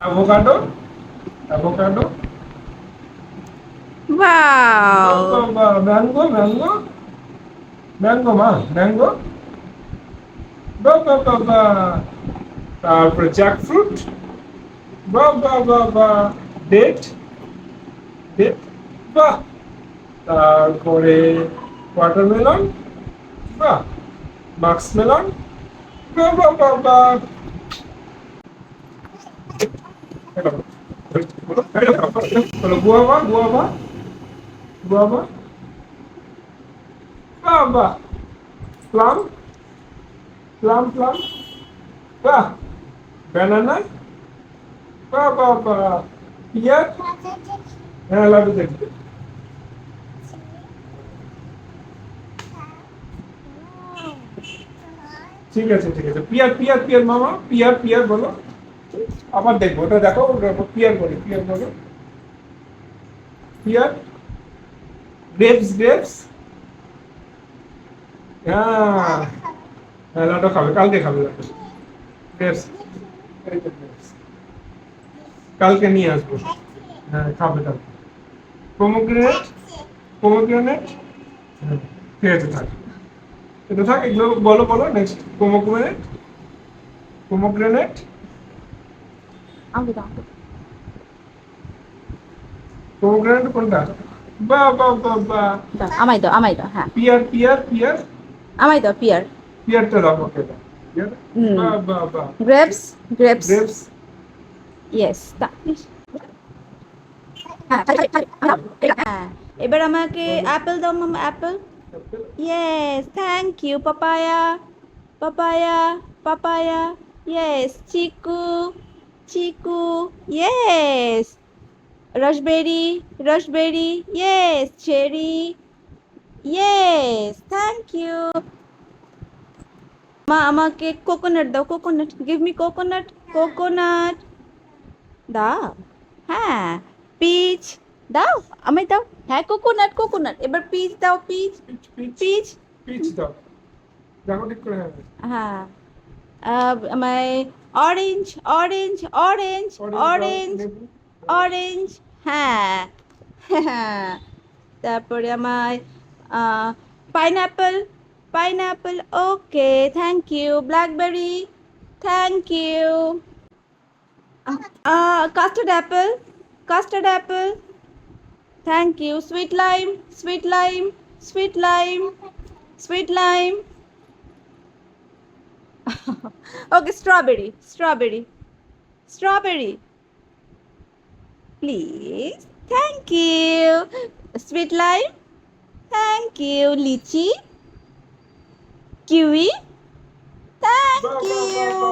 Avocado, avocado, wow! Mango, mango, mango মা, mango, বা তারপরে জ্যাকফ্রুট, বা ডেট, ডেট, বাহ, তারপরে ওয়াটারমেলন, বাহ, মাস্কমেলন, বা হলো গুয়াভা, গুয়াভা, গুয়াভা, বাহ, প্লাম, প্লাম, প্লাম, বাহ, ব্যানানা, বাহ, পিয়ার, হ্যাঁ লাড্ডু দেখবে। ঠিক আছে, ঠিক আছে, পিয়ার, পিয়ার, পিয়ার মামা, পিয়ার, পিয়ার বলো। আবার দেখবো, ওটা দেখো, পিয়ার বলি, পিয়ার বলো, পিয়ার, গ্রেপস, গ্রেপস, হ্যাঁ, হ্যাঁ লাড্ডু খাবে, কালকে খাবে লাড্ডু, গ্রেপস, এই তো grapes। কালকে নিয়ে আসবো, হ্যাঁ খাবে কালকে। পোমোগ্রেনেট, পোমোগ্রেনেট, হ্যাঁ, ঠিক আছে থাক, এটা থাক, এগুলো বলো, বলো নেক্সট। পোমোগ্রেনেট, পোমোগ্রেনেট, আমাকে দাও। পোমোগ্রেনেট কোনটা? বা দাও, আমায় দাও, আমায় দাও। হ্যাঁ, পিয়ার, পিয়ার, পিয়ার, আমায় দাও পিয়ার। পিয়ারটা দাও ওকে, পিয়ার, হুম, বা গ্রেপস, গ্রেপস। গ্রেপস, ইয়েস, হ্যাঁ, হ্যাঁ। এবার আমাকে অ্যাপেল দাও মামা, apple. Yes, thank you. Papaya, papaya, papaya. Yes, chikoo, chikoo. Yes, raspberry, raspberry. Yes, cherry. Yes, thank you. মা আমাকে কোকোনাট দাও, coconut. Give me coconut, coconut. দাও। হ্যাঁ, পিচ দাও, আমায় দাও। হ্যাঁ, কোকোনাট, কোকোনাট। এবার পিচ দাও, peach, peach, peach, peach. Peach দাও, দেখো ঠিক করে, হ্যাঁ, হ্যাঁ, আমায় অরেঞ্জ, অরেঞ্জ, অরেঞ্জ, অরেঞ্জ দাও, অরেঞ্জ, লেবু, অরেঞ্জ। হ্যাঁ, হ্যাঁ। তারপরে আমায় pineapple, pineapple. Okay, thank you. Blackberry, thank you. Custard apple, custard apple. Thank you. Sweet lime, sweet lime, sweet lime, sweet lime. Okay, strawberry, strawberry, strawberry. Please, thank you. Sweet lime, thank you. Lychee, kiwi, thank you.